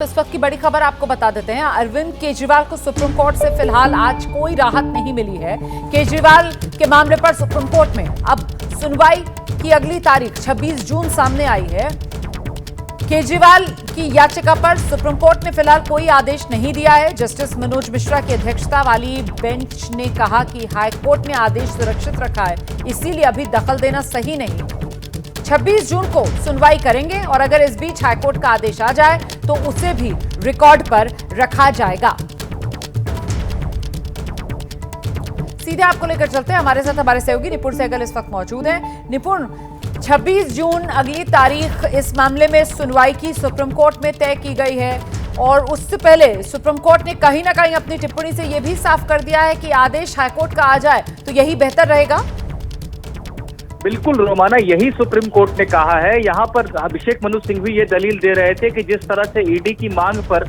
इस वक्त की बड़ी खबर आपको बता देते हैं। अरविंद केजरीवाल को सुप्रीम कोर्ट से फिलहाल आज कोई राहत नहीं मिली है। केजरीवाल के मामले पर सुप्रीम कोर्ट में अब सुनवाई की अगली तारीख 26 जून सामने आई है। केजरीवाल की याचिका पर सुप्रीम कोर्ट ने फिलहाल कोई आदेश नहीं दिया है। जस्टिस मनोज मिश्रा की अध्यक्षता वाली बेंच ने कहा कि हाईकोर्ट ने आदेश सुरक्षित रखा है, इसीलिए अभी दखल देना सही नहीं। 26 जून को सुनवाई करेंगे और अगर इस बीच हाईकोर्ट का आदेश आ जाए तो उसे भी रिकॉर्ड पर रखा जाएगा। सीधे आपको लेकर चलते हैं, हमारे साथ हमारे सहयोगी निपुण सहगल इस वक्त मौजूद हैं। निपुण, 26 जून अगली तारीख इस मामले में सुनवाई की सुप्रीम कोर्ट में तय की गई है और उससे पहले सुप्रीम कोर्ट ने कहीं ना कहीं अपनी टिप्पणी से यह भी साफ कर दिया है कि आदेश हाईकोर्ट का आ जाए तो यही बेहतर रहेगा। बिल्कुल रोमाना, यही सुप्रीम कोर्ट ने कहा है। यहाँ पर अभिषेक मनु सिंघवी भी ये दलील दे रहे थे कि जिस तरह से ईडी की मांग पर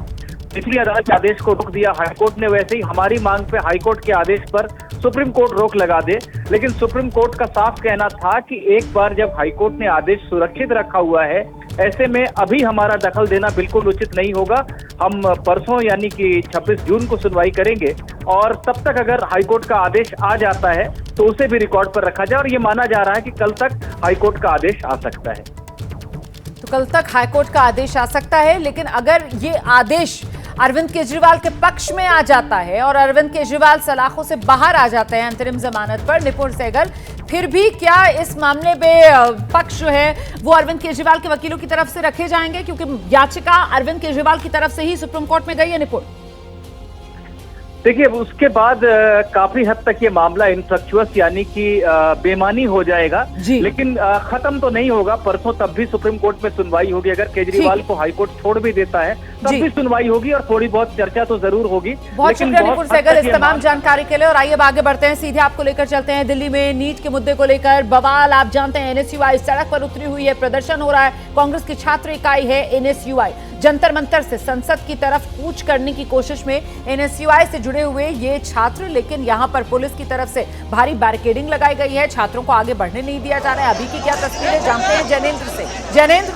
निचली अदालत के आदेश को रोक दिया हाईकोर्ट ने, वैसे ही हमारी मांग पे हाईकोर्ट के आदेश पर सुप्रीम कोर्ट रोक लगा दे। लेकिन सुप्रीम कोर्ट का साफ कहना था कि एक बार जब हाईकोर्ट ने आदेश सुरक्षित रखा हुआ है, ऐसे में अभी हमारा दखल देना बिल्कुल उचित नहीं होगा। हम परसों यानी कि 26 जून को सुनवाई करेंगे और तब तक अगर हाईकोर्ट का आदेश आ जाता है तो उसे भी रिकॉर्ड पर रखा जाए और ये माना जा रहा है कि कल तक हाईकोर्ट का आदेश आ सकता है। तो कल तक हाईकोर्ट का आदेश आ सकता है, लेकिन अगर ये आदेश अरविंद केजरीवाल के पक्ष में आ जाता है और अरविंद केजरीवाल सलाखों से बाहर आ जाते हैं अंतरिम जमानत पर, निपुण सहगल, फिर भी क्या इस मामले में पक्ष जो है वो अरविंद केजरीवाल के वकीलों की तरफ से रखे जाएंगे, क्योंकि याचिका अरविंद केजरीवाल की तरफ से ही सुप्रीम कोर्ट में गई है। निपुण, देखिए, उसके बाद काफी हद तक ये मामला इनफ्रक्चुअस यानी कि बेमानी हो जाएगा, लेकिन खत्म तो नहीं होगा। परसों तब भी सुप्रीम कोर्ट में सुनवाई होगी। अगर केजरीवाल को हाईकोर्ट छोड़ भी देता है तब भी सुनवाई होगी और थोड़ी बहुत चर्चा तो जरूर होगी। बहुत शुक्रिया निपुण सहगल इस तमाम जानकारी के लिए। और आइए अब आगे बढ़ते हैं, सीधे आपको लेकर चलते हैं दिल्ली में नीट के मुद्दे को लेकर बवाल। आप जानते हैं एनएसयूआई सड़क पर उतरी हुई है, प्रदर्शन हो रहा है। कांग्रेस की छात्र इकाई है एनएसयूआई, जंतर मंतर से संसद की तरफ कूच करने की कोशिश में एनएसयूआई से जुड़े हुए ये छात्र, लेकिन यहां पर पुलिस की तरफ से भारी बैरिकेडिंग लगाई गई है। छात्रों को आगे बढ़ने नहीं दिया जा रहा है। अभी की क्या तस्वीरें जानते हैं जैनेंद्र से। जैनेंद्र,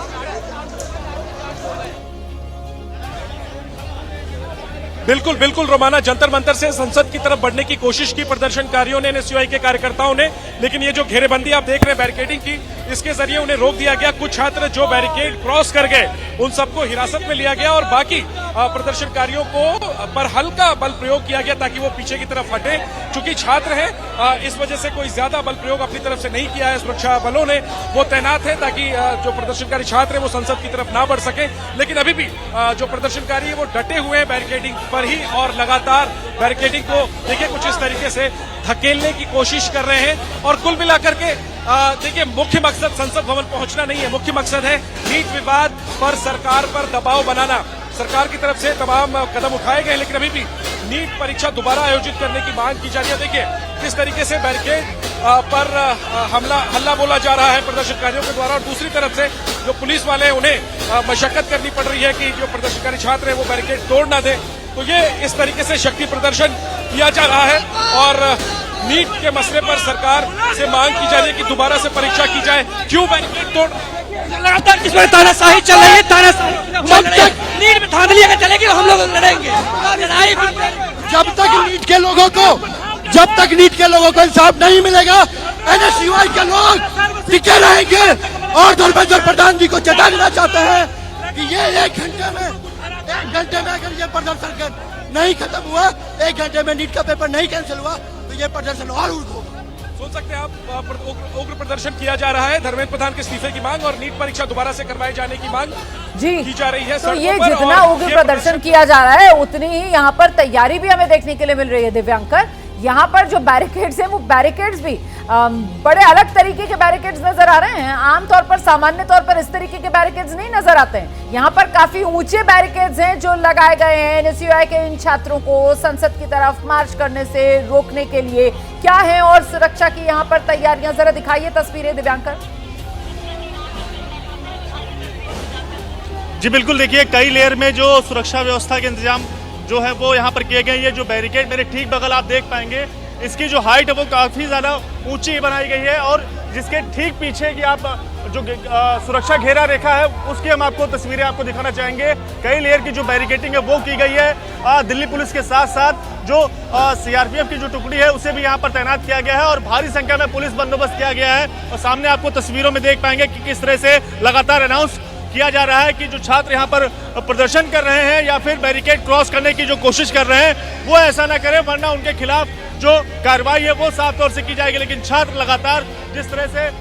बिल्कुल बिल्कुल रोमाना, जंतर मंतर से संसद की तरफ बढ़ने की कोशिश की प्रदर्शनकारियों ने, एनएसयूआई के कार्यकर्ताओं ने, लेकिन ये जो घेरेबंदी आप देख रहे हैं बैरिकेडिंग की, इसके जरिए उन्हें रोक दिया गया। कुछ छात्र जो बैरिकेड क्रॉस कर गए उन सबको हिरासत में लिया गया और बाकी प्रदर्शनकारियों को पर हल्का बल प्रयोग किया गया ताकि वो पीछे की तरफ हटे। चूंकि छात्र हैं इस वजह से कोई ज्यादा बल प्रयोग अपनी तरफ से नहीं किया है। सुरक्षा बलों ने वो तैनात है ताकि जो प्रदर्शनकारी छात्र है वो संसद की तरफ ना बढ़ सके। लेकिन अभी भी जो प्रदर्शनकारी है वो डटे हुए हैं बैरिकेडिंग पर ही और लगातार बैरिकेडिंग को देखिए कुछ इस तरीके से धकेलने की कोशिश कर रहे हैं। और कुल मिलाकर के देखिए, मुख्य मकसद संसद भवन पहुंचना नहीं है, मुख्य मकसद है नीट विवाद पर सरकार पर दबाव बनाना। सरकार की तरफ से तमाम कदम उठाए गए, लेकिन अभी भी नीट परीक्षा दोबारा आयोजित करने की मांग की जा रही है। देखिए किस तरीके से बैरिकेड पर हल्ला बोला जा रहा है प्रदर्शनकारियों के द्वारा और दूसरी तरफ से जो पुलिस वाले हैं उन्हें मशक्कत करनी पड़ रही है कि जो प्रदर्शनकारी छात्र है वो बैरिकेड तोड़ ना दे। तो ये इस तरीके से शक्ति प्रदर्शन किया जा रहा है और नीट के मसले पर सरकार से मांग की जा रही है कि दोबारा से परीक्षा की जाए। क्यों बैरिकेड तोड़? लगातार इसमें तानाशाही चल रही है, तानाशाही जब तक नीट में धांधली अगर चलेगी तो हम लोग लड़ेंगे। जब तक नीट के लोगों को इंसाफ नहीं मिलेगा, एनएसयूआई के लोग टिके रहेंगे। और धर्मेंद्र प्रधान जी को चेता देना चाहते हैं कि ये एक घंटे में अगर ये प्रदर्शन नहीं खत्म हुआ, 1 घंटे में नीट का पेपर नहीं कैंसिल हुआ तो ये प्रदर्शन और उग्र होगा। सुन सकते हैं आप, उग्र प्रदर्शन किया जा रहा है। धर्मेंद्र प्रधान के इस्तीफे की मांग और नीट परीक्षा दोबारा से करवाए जाने की मांग की जा रही है। तो ये जितना उग्र प्रदर्शन किया जा रहा है उतनी ही यहाँ पर तैयारी भी हमें देखने के लिए मिल रही है। दिव्यांकर, यहाँ पर जो बैरिकेड्स हैं वो बैरिकेड्स भी बड़े अलग तरीके के बैरिकेड्स नजर आ रहे हैं। आमतौर पर सामान्य तौर पर इस तरीके के बैरिकेड्स नहीं नजर आते हैं। यहाँ पर काफी ऊंचे बैरिकेड्स हैं जो लगाए गए हैं एनएसयूआई के इन छात्रों को संसद की तरफ मार्च करने से रोकने के लिए। क्या है और सुरक्षा की यहाँ पर तैयारियां, जरा दिखाइए तस्वीरें दिव्यांकर। जी बिल्कुल, देखिए कई लेयर में जो सुरक्षा व्यवस्था के इंतजाम जो है वो यहाँ पर किए गए। ये जो बैरिकेड मेरे ठीक बगल आप देख पाएंगे, इसकी जो हाइट है वो काफी ज्यादा ऊंची बनाई गई है और जिसके ठीक पीछे की आप जो सुरक्षा घेरा रेखा है उसकी हम आपको तस्वीरें आपको दिखाना चाहेंगे। कई लेयर की जो बैरिकेटिंग है वो की गई है। दिल्ली पुलिस के साथ साथ जो सीआरपीएफ की जो टुकड़ी है उसे भी यहाँ पर तैनात किया गया है और भारी संख्या में पुलिस बंदोबस्त किया गया है। और सामने आपको तस्वीरों में देख पाएंगे कि किस तरह से लगातार अनाउंस किया जा रहा है कि जो छात्र यहाँ पर प्रदर्शन कर रहे हैं या फिर बैरिकेड क्रॉस करने की जो कोशिश कर रहे हैं वो ऐसा ना करें, वरना उनके खिलाफ जो कार्रवाई है वो साफ तौर से की जाएगी। लेकिन छात्र लगातार जिस तरह से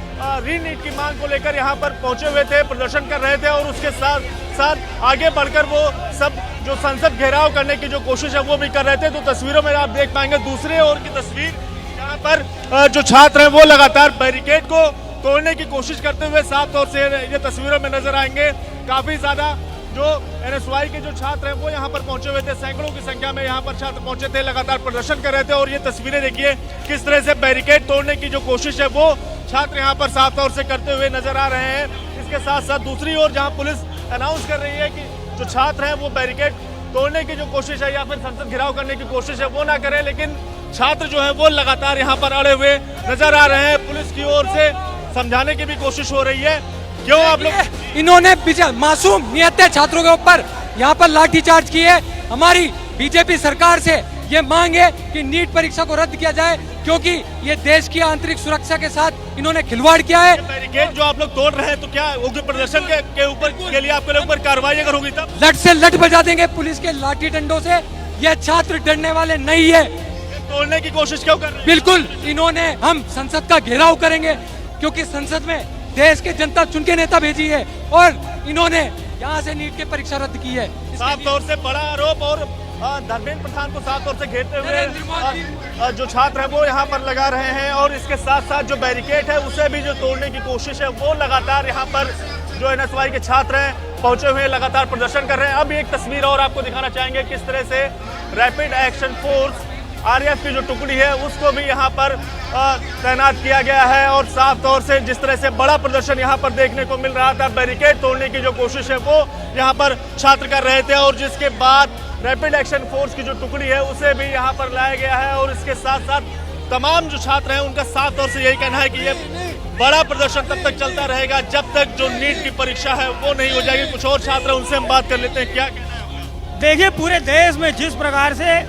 रीनीट की मांग को लेकर यहाँ पर पहुंचे हुए थे, प्रदर्शन कर रहे थे और उसके साथ साथ आगे बढ़कर वो सब जो संसद घेराव करने की जो कोशिश है वो भी कर रहे थे। तो तस्वीरों में आप देख पाएंगे दूसरे ओर की तस्वीर, यहाँ पर जो छात्र हैं वो लगातार बैरिकेड को तोड़ने की कोशिश करते हुए साफ तौर से ये तस्वीरों में नजर आएंगे। काफी ज्यादा जो एनएसयूआई के जो छात्र हैं वो यहाँ पर पहुंचे हुए थे, सैकड़ों की संख्या में यहाँ पर छात्र पहुंचे थे, लगातार प्रदर्शन कर रहे थे। और ये तस्वीरें देखिए किस तरह से बैरिकेड तोड़ने की जो कोशिश है वो छात्र यहाँ पर साफ तौर से करते हुए नजर आ रहे हैं। इसके साथ साथ दूसरी ओर जहाँ पुलिस अनाउंस कर रही है कि जो छात्र हैं वो बैरिकेड तोड़ने की जो कोशिश है या फिर संसद घेराव करने की कोशिश है वो ना करें, लेकिन छात्र जो है वो लगातार यहाँ पर अड़े हुए नजर आ रहे हैं। पुलिस की ओर से समझाने की भी कोशिश हो रही है, क्यों आप लोग इन्होंने मासूम निहत्थे छात्रों के ऊपर यहाँ पर लाठीचार्ज की है। हमारी बीजेपी सरकार से ये मांग है कि नीट परीक्षा को रद्द किया जाए, क्योंकि ये देश की आंतरिक सुरक्षा के साथ इन्होंने खिलवाड़ किया है। बैरिकेड जो आप लोग तोड़ रहे हैं तो क्या उग्र प्रदर्शन के ऊपर के लिए आपके ऊपर कार्रवाई अगर होगी तब लट से लट बजा देंगे पुलिस के लाठी डंडों से। ये छात्र डरने वाले नहीं है। तोड़ने की कोशिश क्यों कर रहे हैं? बिल्कुल, इन्होंने हम संसद का घेराव करेंगे, क्योंकि संसद में देश के जनता चुन के नेता भेजी है और इन्होंने यहाँ से नीट की परीक्षा रद्द की है। साफ तौर से बड़ा आरोप और धर्मेंद्र प्रधान को साफ तौर से घेरते हुए जो छात्र है वो यहाँ पर लगा रहे हैं और इसके साथ साथ जो बैरिकेड है उसे भी जो तोड़ने की कोशिश है वो लगातार यहाँ पर जो एनएसयूआई के छात्र हैं पहुंचे हुए लगातार प्रदर्शन कर रहे हैं। अब एक तस्वीर और आपको दिखाना चाहेंगे किस तरह से रैपिड एक्शन फोर्स आरएएफ की जो टुकड़ी है उसको भी यहाँ पर तैनात किया गया है और साफ तौर से जिस तरह से बड़ा प्रदर्शन यहाँ पर देखने को मिल रहा था, बैरिकेड तोड़ने की जो कोशिश है वो यहाँ पर छात्र कर रहे थे और जिसके बाद रैपिड एक्शन फोर्स की जो टुकड़ी है उसे भी यहाँ पर लाया गया है। और इसके साथ साथ तमाम जो छात्र हैं उनका साफ तौर से यही कहना है कि ये बड़ा प्रदर्शन तब तक चलता रहेगा जब तक जो नीट की परीक्षा है वो नहीं हो जाएगी। कुछ और छात्र उनसे हम बात कर लेते हैं, क्या कहना है? देखिए, पूरे देश में जिस प्रकार से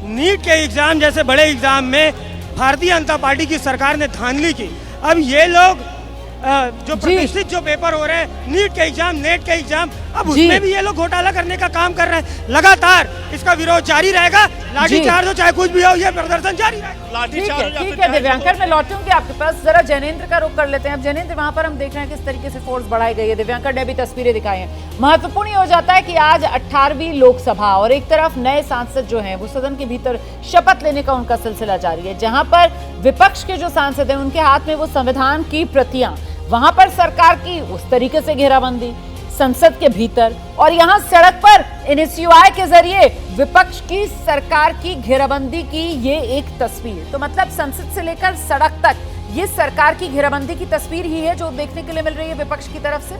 नीट के एग्जाम जैसे बड़े एग्जाम में भारतीय जनता पार्टी की सरकार ने धांधली की, अब ये लोग जो प्रतिष्ठित जो पेपर हो रहे हैं नीट के एग्जाम, नेट के एग्जाम, अब उसमें भी ये लोग घोटाला करने का काम कर रहे हैं। लगातार इसका विरोध जारी रहेगा, लाठीचार्ज हो चाहे कुछ भी हो, ये प्रदर्शन जारी रहेगा। ठीक है दिव्यांकर, मैं लौटूंगी आपके पास। जरा जैनेंद्र का रुख कर लेते हैं। अब जैनेंद्र, वहां पर हम देख रहे हैं किस तरीके से फोर्स बढ़ाई गई है। दिव्यांकर ने भी तस्वीरें दिखाई हैं। महत्वपूर्ण हो जाता है कि आज 18वीं लोकसभा और एक तरफ नए सांसद जो हैं वो सदन के भीतर शपथ लेने का उनका सिलसिला जारी है, जहां पर विपक्ष के जो सांसद हैं उनके हाथ में वो संविधान की प्रतियां, वहां पर सरकार की उस तरीके से घेराबंदी संसद के भीतर और यहां सड़क पर एनएसयूआई के जरिए विपक्ष की सरकार की घेराबंदी की ये एक तस्वीर। तो मतलब संसद से लेकर सड़क तक ये सरकार की घेराबंदी की तस्वीर ही है जो देखने के लिए मिल रही है विपक्ष की तरफ से।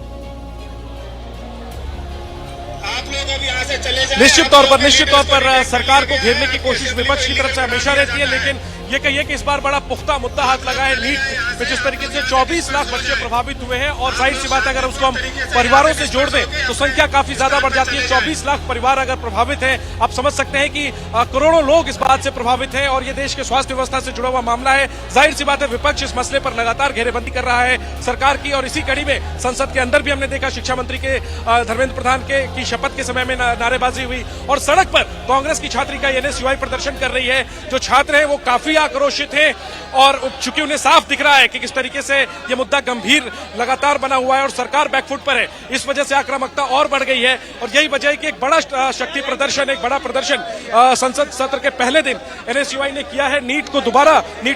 निश्चित तौर पर सरकार को घेरने की कोशिश विपक्ष की तरफ से हमेशा रहती है, लेकिन ये कहिए कि इस बार बड़ा पुख्ता मुद्दा हाथ लगा है नीट पे। जिस तरीके से 24 लाख बच्चे प्रभावित हुए हैं और जाहिर सी बात है अगर उसको हम परिवारों से जोड़ दें तो संख्या काफी ज्यादा बढ़ जाती है। 24 लाख परिवार अगर प्रभावित हैं, आप समझ सकते हैं कि करोड़ों लोग इस बात से प्रभावित हैं और ये देश के स्वास्थ्य व्यवस्था से जुड़ा हुआ मामला है। जाहिर सी बात है विपक्ष इस मसले पर लगातार घेरेबंदी कर रहा है सरकार की और इसी कड़ी में संसद के अंदर भी हमने देखा शिक्षा मंत्री के धर्मेंद्र प्रधान की शपथ के समय में नारेबाजी हुई और सड़क पर कांग्रेस की छात्री का एनएसयूआई प्रदर्शन कर रही है। जो छात्र हैं वो काफी आक्रोशित हैं और चूंकि उन्हें साफ दिख रहा है कि किस तरीके से ये मुद्दा गंभीर लगातार बना हुआ है और सरकार बैकफुट पर है, इस वजह से आक्रामकता और बढ़ गई है। और यही वजह है कि एक बड़ा शक्ति प्रदर्शन, एक बड़ा प्रदर्शन संसद सत्र के पहले दिन एनएसयूआई ने किया है। नीट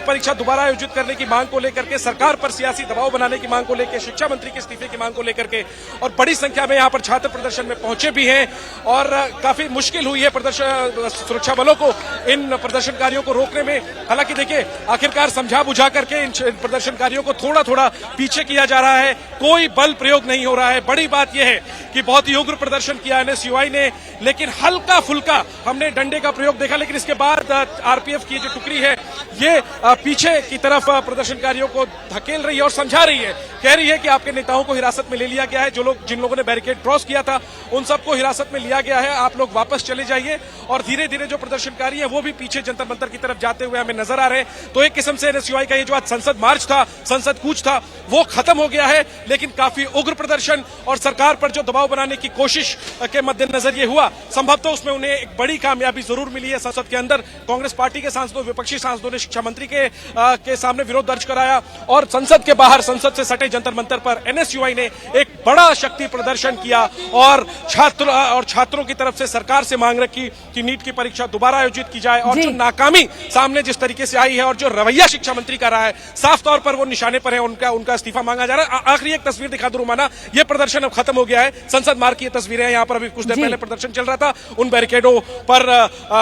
परीक्षा दोबारा आयोजित करने की मांग को लेकर के, सरकार पर सियासी दबाव बनाने की मांग को लेकर, शिक्षा मंत्री के इस्तीफे की मांग को लेकर के और बड़ी संख्या में यहाँ पर छात्र प्रदर्शन में पहुंचे भी हैं और काफी मुश्किल हुई है सुरक्षा बलों को इन प्रदर्शनकारियों को रोकने में। हालांकि देखिए आखिरकार समझा बुझा करके इन प्रदर्शनकारियों को थोड़ा थोड़ा पीछे किया जा रहा है, कोई बल प्रयोग नहीं हो रहा है। बड़ी बात यह है कि बहुत ही उग्र प्रदर्शन किया एनएसयूआई ने, लेकिन हल्का फुल्का हमने डंडे का प्रयोग देखा, लेकिन इसके बाद आरपीएफ की जो टुकड़ी है ये पीछे की तरफ प्रदर्शनकारियों को धकेल रही है और समझा रही है, कह रही है कि आपके नेताओं को हिरासत में ले लिया गया है, जिन लोगों ने बैरिकेड क्रॉस किया था उन सबको हिरासत में लिया गया है, आप लोग वापस चले जाइए। और धीरे धीरे जो प्रदर्शनकारी है वो भी पीछे जंतर मंतर की तरफ जाते हुए हमें नजर आ रहे हैं। तो एक किस्म से एनएसयूआई का ये जो आज संसद मार्च था, संसद कूच था, वो खत्म हो गया है, लेकिन काफी उग्र प्रदर्शन और सरकार पर जो दबाव बनाने की कोशिश के मद्देनजर ये हुआ, संभवतः उसमें उन्हें एक बड़ी कामयाबी जरूर मिली है। संसद के अंदर कांग्रेस पार्टी के सांसदों, विपक्षी सांसदों ने शिक्षा मंत्री के सामने विरोध दर्ज कराया और संसद के बाहर, संसद से सटे जंतर मंतर पर एनएसयूआई ने एक बड़ा शक्ति प्रदर्शन किया और छात्रों की तरफ से सरकार से मांग रखी कि नीट की परीक्षा दोबारा आयोजित की जाए। और जो नाकामी सामने जिस तरीके से आई है और जो रवैया शिक्षा मंत्री का रहा है, साफ तौर पर वो निशाने पर है, उनका इस्तीफा मांगा जा रहा है। आखिरी एक तस्वीर दिखा दूं रोमाना, ये प्रदर्शन अब खत्म हो गया है, संसद मार्ग की ये तस्वीरें हैं। यहाँ पर अभी कुछ देर पहले प्रदर्शन चल रहा था, उन बैरिकेडों पर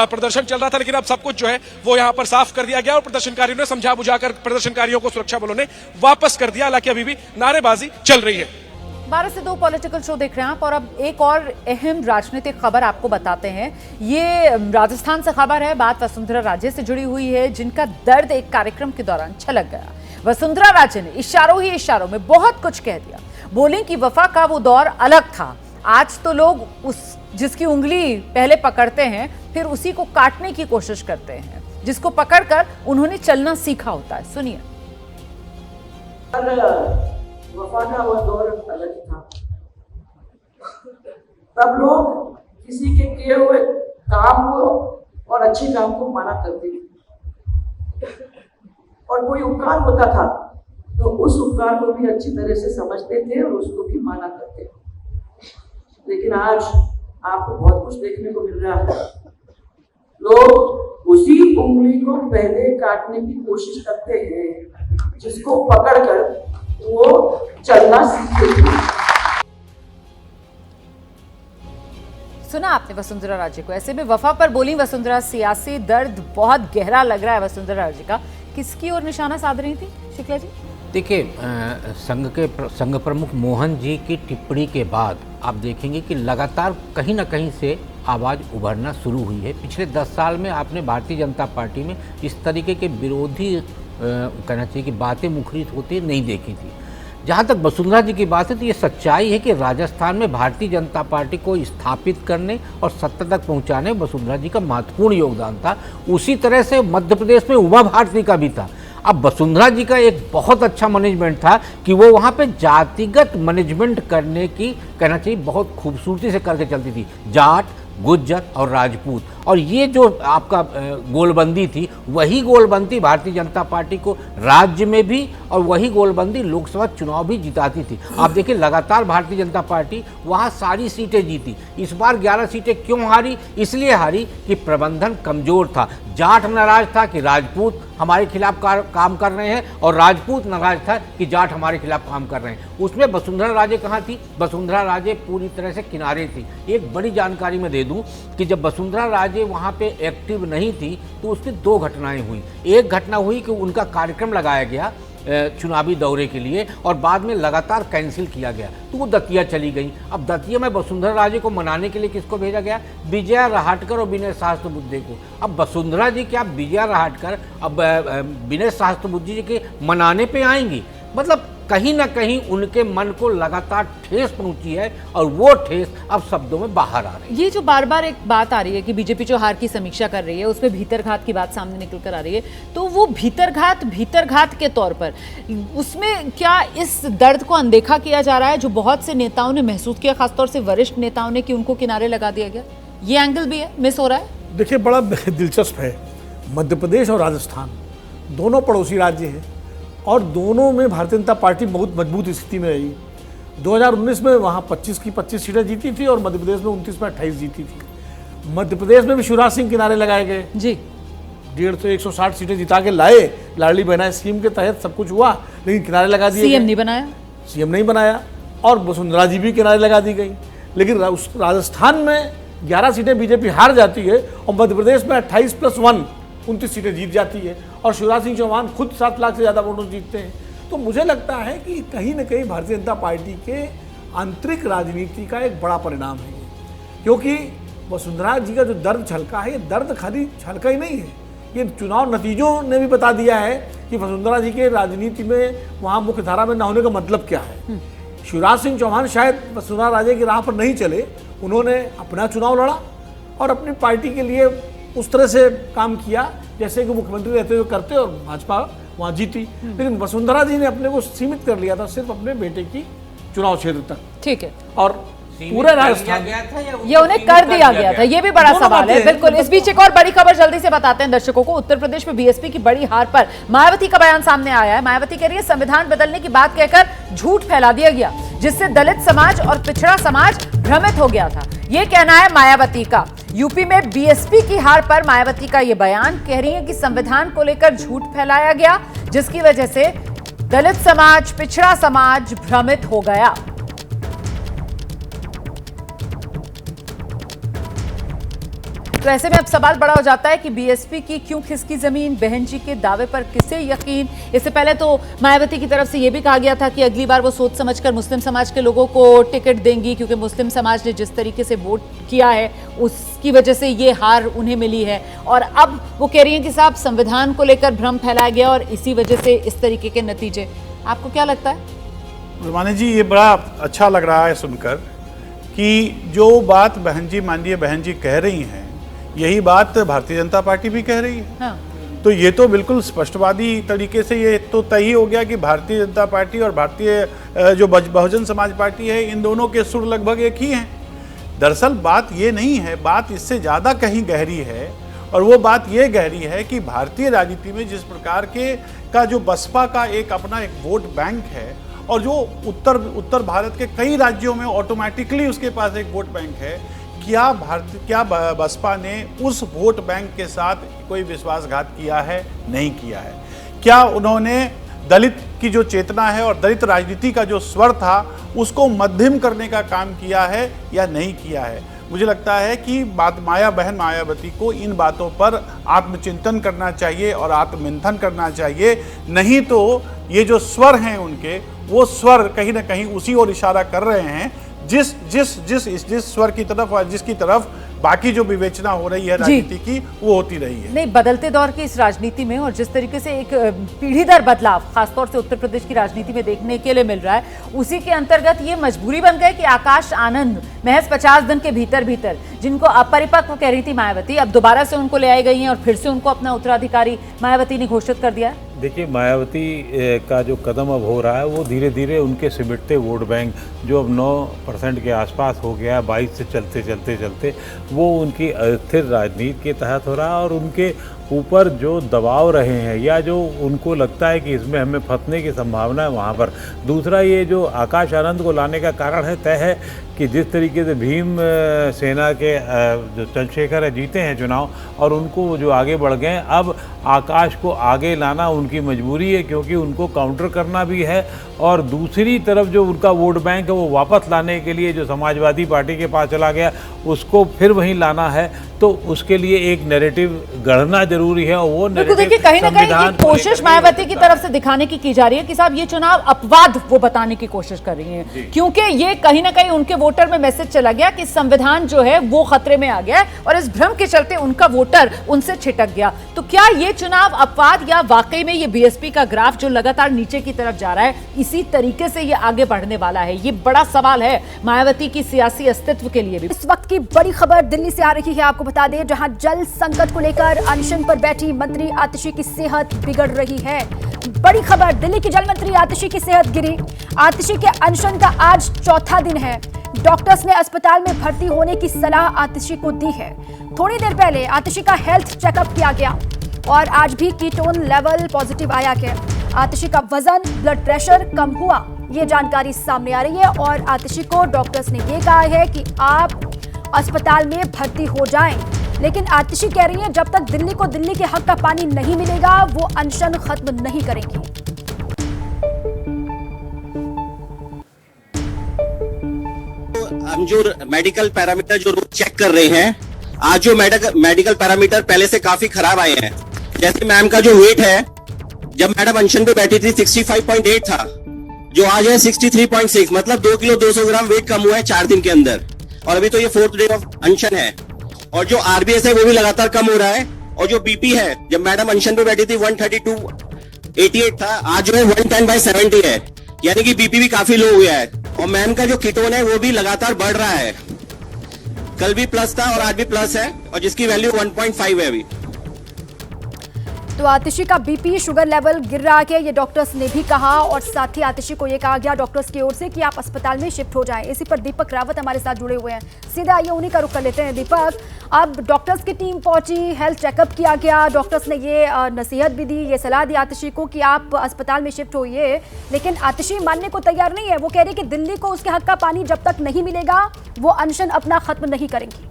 प्रदर्शन चल रहा था, लेकिन अब सब कुछ जो है वो यहाँ पर साफ कर दिया गया और प्रदर्शनकारियों ने समझा बुझाकर प्रदर्शनकारियों को सुरक्षा बलों ने वापस कर दिया। हालांकि अभी भी नारेबाजी चल रही है। 12 से 2 पॉलिटिकल शो देख रहे हैं आप, और अब एक और अहम राजनीतिक खबर आपको बताते हैं। ये राजस्थान से खबर है, बात वसुंधरा राजे से जुड़ी हुई है, जिनका दर्द एक कार्यक्रम के दौरान छलक गया। वसुंधरा राजे ने इशारों ही इशारों में बहुत कुछ कह दिया, बोली कि वफा का वो दौर अलग था। आज तो लोग जिसकी उंगली पहले पकड़ते हैं फिर उसी को काटने की कोशिश करते हैं, जिसको पकड़कर उन्होंने चलना सीखा होता है। सुनिए। वफा का वो दौर अलग था, तब लोग किसी के किए हुए काम को और अच्छे काम को माना करते थे, और कोई उपकार होता था तो उस उपकार को भी अच्छी तरह से समझते थे और उसको भी माना करते थे। लेकिन आज आपको बहुत कुछ देखने को मिल रहा है, लोग उसी उंगली को पहले काटने की कोशिश करते हैं जिसको पकड़कर वो चलना सीखेगी। सुना आपने वसुंधरा राजे को, ऐसे में वफा पर बोली वसुंधरा। सियासी दर्द बहुत गहरा लग रहा है वसुंधरा राजे का। किसकी ओर निशाना साध रही थी शुक्ला जी? देखिए, संघ प्रमुख मोहन जी की टिप्पणी के बाद आप देखेंगे कि लगातार कहीं ना कहीं से आवाज़ उभरना शुरू हुई है। पिछले 10 साल में आपने भारतीय जनता पार्टी में इस तरीके के विरोधी कहना चाहिए कि बातें मुखरित होती नहीं देखी थी। जहाँ तक वसुंधरा जी की बात है तो ये सच्चाई है कि राजस्थान में भारतीय जनता पार्टी को स्थापित करने और सत्ता तक पहुँचाने में वसुंधरा जी का महत्वपूर्ण योगदान था। उसी तरह से मध्य प्रदेश में उमा भारती का भी था। अब वसुंधरा जी का एक बहुत अच्छा मैनेजमेंट था कि वो वहाँ पे जातिगत मैनेजमेंट करने की कहना चाहिए बहुत खूबसूरती से करके चलती थी, जाट, गुज्जर और राजपूत। और ये जो आपका गोलबंदी थी, वही गोलबंदी भारतीय जनता पार्टी को राज्य में भी और वही गोलबंदी लोकसभा चुनाव भी जिताती थी। आप देखिए लगातार भारतीय जनता पार्टी वहाँ सारी सीटें जीती। इस बार 11 सीटें क्यों हारी? इसलिए हारी कि प्रबंधन कमजोर था। जाट नाराज था कि राजपूत हमारे खिलाफ काम कर रहे हैं और राजपूत नाराज था कि जाट हमारे खिलाफ काम कर रहे हैं। उसमें वसुंधरा राजे कहाँ थी? वसुंधरा राजे पूरी तरह से किनारे थी। एक बड़ी जानकारी मैं दे दूं कि जब वसुंधरा राजे वहाँ पे एक्टिव नहीं थी तो उसकी 2 घटनाएं हुई। एक घटना हुई कि उनका कार्यक्रम लगाया गया चुनावी दौरे के लिए और बाद में लगातार कैंसिल किया गया, तो वो दतिया चली गई। अब दतिया में वसुंधरा राजे को मनाने के लिए किसको भेजा गया? विजया रहाटकर और विनय सहस्त्रबुद्धे को। अब वसुंधरा जी क्या विजया रहाटकर अब विनय सहस्त्रबुद्धे जी के मनाने पे आएंगी? मतलब कहीं ना कहीं उनके मन को लगातार ठेस पहुंची है और वो ठेस अब शब्दों में बाहर आ रही है। ये जो बार बार एक बात आ रही है कि बीजेपी जो हार की समीक्षा कर रही है उसमें भीतरघात की बात सामने निकल कर आ रही है, तो वो भीतरघात के तौर पर उसमें क्या इस दर्द को अनदेखा किया जा रहा है जो बहुत से नेताओं ने महसूस किया, खासतौर से वरिष्ठ नेताओं ने, कि उनको किनारे लगा दिया गया? ये एंगल भी है, मिस हो रहा है। देखिए, बड़ा दिलचस्प है, मध्य प्रदेश और राजस्थान दोनों पड़ोसी राज्य हैं और दोनों में भारतीय जनता पार्टी बहुत मजबूत स्थिति में रही। 2019 में वहाँ 25 की 25 सीटें जीती थी और मध्य प्रदेश में 29 में 28 जीती थी। मध्य प्रदेश में भी शिवराज सिंह किनारे लगाए गए जी, 150-160 सीटें जिता के लाए। लाडली बहना स्कीम के तहत सब कुछ हुआ, लेकिन किनारे लगा दिए। सीएम नहीं बनाया और वसुंधरा जी भी किनारे लगा दी गई। लेकिन राजस्थान में 11 सीटें बीजेपी हार जाती है और मध्य प्रदेश में 28+1 29 सीटें जीत जाती है और शिवराज सिंह चौहान खुद 7 लाख से ज़्यादा वोटों से जीतते हैं। तो मुझे लगता है कि कहीं ना कहीं भारतीय जनता पार्टी के आंतरिक राजनीति का एक बड़ा परिणाम है ये, क्योंकि वसुंधरा जी का जो दर्द छलका है, ये दर्द खाली छलका ही नहीं है, ये चुनाव नतीजों ने भी बता दिया है कि वसुंधरा जी के राजनीति में वहाँ मुख्य धारा में न होने का मतलब क्या है। शिवराज सिंह चौहान शायद वसुंधरा राजे की राह पर नहीं चले, उन्होंने अपना चुनाव लड़ा और अपनी पार्टी के लिए उस तरह से काम किया जैसे कि मुख्यमंत्री रहते हुए करते, और भाजपा वहाँ जीती। लेकिन वसुंधरा जी ने अपने को सीमित कर लिया था सिर्फ अपने बेटे की चुनाव क्षेत्र तक। ठीक है, और पूरे राजस्थान ये उन्हें कर दिया गया था, ये भी बड़ा सवाल है। बिल्कुल, इस बीच एक और बड़ी खबर जल्दी से बताते हैं दर्शकों को। उत्तर प्रदेश में बीएसपी की बड़ी हार पर मायावती का बयान सामने आया है। मायावती कह रही है संविधान बदलने की बात कहकर झूठ फैला दिया गया, जिससे दलित समाज और पिछड़ा समाज भ्रमित हो गया था, ये कहना है मायावती का। यूपी में बीएसपी की हार पर मायावती का ये बयान, कह रही है कि संविधान को लेकर झूठ फैलाया गया, जिसकी वजह से दलित समाज, पिछड़ा समाज भ्रमित हो गया। तो ऐसे में अब सवाल बड़ा हो जाता है कि बीएसपी की क्यों खिसकी जमीन, बहन जी के दावे पर किसे यकीन। इससे पहले तो मायावती की तरफ से यह भी कहा गया था कि अगली बार वो सोच समझकर मुस्लिम समाज के लोगों को टिकट देंगी, क्योंकि मुस्लिम समाज ने जिस तरीके से वोट किया है उसकी वजह से ये हार उन्हें मिली है। और अब वो कह रही हैं कि साहब संविधान को लेकर भ्रम फैलाया गया और इसी वजह से इस तरीके के नतीजे। आपको क्या लगता है? रुमानी जी, ये बड़ा अच्छा लग रहा है सुनकर कि जो बात बहन जी, माननीय बहन जी कह रही हैं, यही बात भारतीय जनता पार्टी भी कह रही है। हाँ। तो ये तो बिल्कुल स्पष्टवादी तरीके से ये तो तय ही हो गया कि भारतीय जनता पार्टी और भारतीय जो बहुजन समाज पार्टी है, इन दोनों के सुर लगभग एक ही हैं। दरअसल बात ये नहीं है, बात इससे ज़्यादा कहीं गहरी है, और वो बात ये गहरी है कि भारतीय राजनीति में जिस प्रकार के का जो बसपा का एक अपना एक वोट बैंक है, और जो उत्तर भारत के कई राज्यों में ऑटोमेटिकली उसके पास एक वोट बैंक है, क्या बसपा ने उस वोट बैंक के साथ कोई विश्वासघात किया है? नहीं किया है। क्या उन्होंने दलित की जो चेतना है और दलित राजनीति का जो स्वर था उसको मध्यम करने का काम किया है या नहीं किया है? मुझे लगता है कि बहन मायावती को इन बातों पर आत्मचिंतन करना चाहिए और आत्ममंथन करना चाहिए। नहीं तो ये जो स्वर हैं उनके, वो स्वर कहीं ना कहीं उसी ओर इशारा कर रहे हैं जिस स्वर की तरफ और जिसकी तरफ बाकी जो विवेचना हो रही है राजनीति की, वो होती रही है। नहीं, बदलते दौर की इस राजनीति में और जिस तरीके से एक पीढ़ी दर बदलाव खासतौर से उत्तर प्रदेश की राजनीति में देखने के लिए मिल रहा है, उसी के अंतर्गत ये मजबूरी बन गई कि आकाश आनंद महज 50 दिन के भीतर जिनको अपरिपक्व कह रही थी मायावती, अब दोबारा से उनको ले आई गई हैं और फिर से उनको अपना उत्तराधिकारी मायावती ने घोषित कर दिया है। देखिए, मायावती का जो कदम अब हो रहा है वो धीरे धीरे उनके सिमटते वोट बैंक जो अब 9% के आसपास हो गया, 22 से चलते वो उनकी अस्थिर राजनीति के तहत हो रहा है, और उनके ऊपर जो दबाव रहे हैं या जो उनको लगता है कि इसमें हमें फंसने की संभावना है वहाँ पर। दूसरा, ये जो आकाश आनंद को लाने का कारण है तय है कि जिस तरीके से भीम सेना के जो चंद्रशेखर है जीते हैं चुनाव और उनको जो आगे बढ़ गए, अब आकाश को आगे लाना उनकी मजबूरी है, क्योंकि उनको काउंटर करना भी है, और दूसरी तरफ जो उनका वोट बैंक है वो वापस लाने के लिए जो समाजवादी पार्टी के पास चला गया उसको फिर वहीं लाना है। तो उसके लिए एक नैरेटिव गढ़ना जरूरी है, और वो नैरेटिव देखिए कहीं ना कहीं कोशिश मायावती की तरफ से दिखाने की जा रही है कि साहब ये चुनाव अपवाद वो बताने की कोशिश कर रही हैं, क्योंकि ये कहीं ना कहीं उनके वोटर में मैसेज चला गया कि संविधान जो है वो खतरे में आ गया है, और इस भ्रम के चलते उनका वोटर उनसे छिटक गया। तो क्या ये चुनाव अपवाद या वाकई में ये बीएसपी का ग्राफ जो लगातार नीचे की तरफ जा रहा है इसी तरीके से ये आगे बढ़ने वाला है? ये बड़ा सवाल है मायावती की सियासी अस्तित्व के लिए भी। इस वक्त की बड़ी खबर दिल्ली से आ रही है, आपको बता दें, जहां जल संकट को लेकर अनशन पर बैठी मंत्री आतिशी की सेहत बिगड़ रही है। बड़ी खबर, दिल्ली की जल मंत्री आतिशी की सेहत गिरी। आतिशी के अनशन का आज चौथा दिन है। डॉक्टर्स ने अस्पताल में भर्ती होने की सलाह आतिशी को दी है। थोड़ी देर पहले आतिशी का हेल्थ चेकअप किया गया और आज भी कीटोन लेवल पॉजिटिव आया है। आतिशी का वजन, ब्लड प्रेशर कम हुआ, ये जानकारी सामने आ रही है, और आतिशी को डॉक्टर्स ने ये कहा है कि आप अस्पताल में भर्ती हो जाएं। लेकिन आतिशी कह रही है जब तक दिल्ली को दिल्ली के हक का पानी नहीं मिलेगा वो अनशन खत्म नहीं करेंगी। हम जो मेडिकल पैरामीटर जो रोज चेक कर रहे हैं, आज जो मेडिकल पैरामीटर पहले से काफी खराब आए हैं, जैसे मैम का जो वेट है, जब मैडम अनशन पे बैठी थी 65.8 था, जो आज है 63.6, मतलब 2 किलो 200 ग्राम वेट कम हुआ है 4 दिन के अंदर। और अभी तो ये 4th डे ऑफ अनशन है। और जो आरबीएस है वो भी लगातार कम हो रहा है। और जो बीपी है, जब मैडम अनशन पे बैठी थी 132/88 था, आज जो है 110/70 है, यानी कि बीपी भी काफी लो हो गया है। और मैम का जो कीटोन है वो भी लगातार बढ़ रहा है, कल भी प्लस था और आज भी प्लस है, और जिसकी वैल्यू 1.5 है अभी। तो आतिशी का बीपी शुगर लेवल गिर रहा है, ये डॉक्टर्स ने भी कहा, और साथ ही आतिशी को ये कहा गया डॉक्टर्स की ओर से कि आप अस्पताल में शिफ्ट हो जाएं। इसी पर दीपक रावत हमारे साथ जुड़े हुए हैं, सीधे आइए उन्हीं का रुख कर लेते हैं। दीपक, अब डॉक्टर्स की टीम पहुंची, हेल्थ चेकअप किया गया, डॉक्टर्स ने ये नसीहत भी दी, ये सलाह दी आतिशी को कि आप अस्पताल में शिफ्ट होइए, लेकिन आतिशी मानने को तैयार नहीं है। वो कह रही कि दिल्ली को उसके हक का पानी जब तक नहीं मिलेगा वो अनशन अपना खत्म नहीं करेंगी।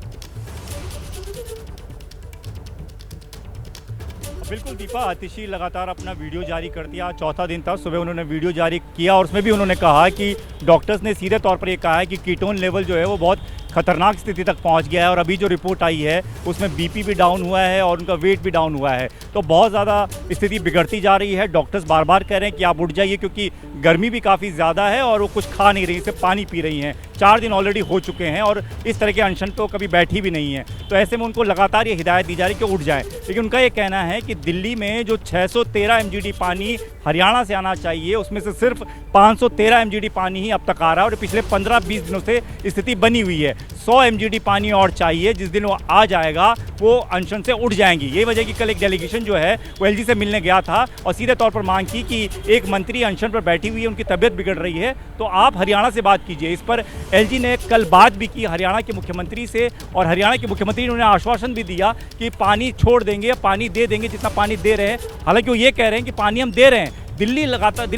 बिल्कुल दीपा, आतिशी लगातार अपना वीडियो जारी करती है। आज चौथा दिन था, सुबह उन्होंने वीडियो जारी किया और उसमें भी उन्होंने कहा कि डॉक्टर्स ने सीधे तौर पर ये कहा है कि कीटोन लेवल जो है वो बहुत खतरनाक स्थिति तक पहुंच गया है, और अभी जो रिपोर्ट आई है उसमें बीपी भी डाउन हुआ है और उनका वेट भी डाउन हुआ है। तो बहुत ज़्यादा स्थिति बिगड़ती जा रही है। डॉक्टर्स बार बार कह रहे हैं कि आप उठ जाइए, क्योंकि गर्मी भी काफ़ी ज़्यादा है और वो कुछ खा नहीं रही, सिर्फ पानी पी रही हैं। 4 दिन ऑलरेडी हो चुके हैं और इस तरह के अनशन तो कभी बैठी भी नहीं है। तो ऐसे में उनको लगातार ये हिदायत दी जा रही है कि उठ जाए। लेकिन उनका ये कहना है कि दिल्ली में जो 613 MGD पानी हरियाणा से आना चाहिए, उसमें से सिर्फ 513 MGD पानी ही अब तक आ रहा है, और पिछले 15-20 दिनों से स्थिति बनी हुई है। 100 MGD पानी और चाहिए, जिस दिन वो आ जाएगा वो अनशन से उठ जाएंगी। यही वजह कि कल एक डेलीगेशन जो है वो एलजी से मिलने गया था और सीधे तौर पर मांग की कि एक मंत्री अनशन पर बैठी हुई है, उनकी तबीयत बिगड़ रही है, तो आप हरियाणा से बात कीजिए। इस पर एलजी ने कल बात भी की हरियाणा के मुख्यमंत्री से, और हरियाणा के मुख्यमंत्री ने उन्हें आश्वासन भी दिया कि पानी छोड़ देंगे, पानी दे देंगे जितना पानी दे रहे हैं। हालांकि वो ये कह रहे हैं कि पानी हम दे रहे हैं, दिल्ली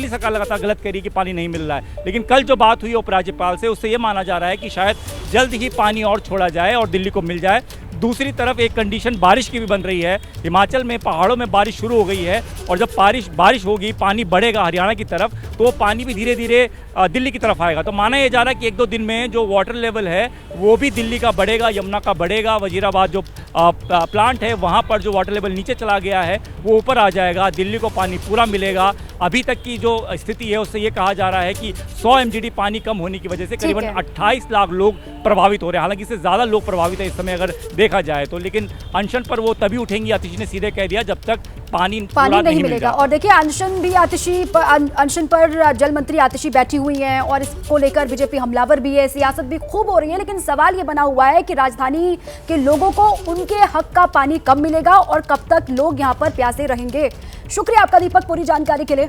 सरकार लगातार गलत कह रही है कि पानी नहीं मिल रहा है। लेकिन कल जो बात हुई उपराज्यपाल से, उससे ये माना जा रहा है कि शायद जल्द ही पानी और छोड़ा जाए और दिल्ली को मिल जाए। दूसरी तरफ एक कंडीशन बारिश की भी बन रही है। हिमाचल में पहाड़ों में बारिश शुरू हो गई है, और जब बारिश होगी, पानी बढ़ेगा हरियाणा की तरफ, तो वो पानी भी धीरे धीरे दिल्ली की तरफ आएगा। तो माना यह जा रहा है कि 1-2 दिन में जो वाटर लेवल है वो भी दिल्ली का बढ़ेगा, यमुना का बढ़ेगा। वजीराबाद जो प्लांट है वहाँ पर जो वाटर लेवल नीचे चला गया है वो ऊपर आ जाएगा, दिल्ली को पानी पूरा मिलेगा। अभी तक की जो स्थिति है उससे ये कहा जा रहा है कि 100 MGD पानी कम होने की वजह से करीबन 28 लाख लोग प्रभावित हो रहे हैं। हालांकि इससे ज़्यादा लोग प्रभावित है इस समय अगर देखा जाए तो, लेकिन अनशन पर वो तभी उठेंगी, आतिशी ने सीधे कह दिया, जब तक पानी नहीं मिलेगा। और देखिए अनशन भी अनशन पर जल मंत्री आतिशी बैठी हुई हैं, और इसको लेकर बीजेपी हमलावर भी है, सियासत भी खूब हो रही है। लेकिन सवाल ये बना हुआ है कि राजधानी के लोगों को उनके हक का पानी कब मिलेगा और कब तक लोग यहाँ पर प्यासे रहेंगे। शुक्रिया आपका दीपक पूरी जानकारी के लिए।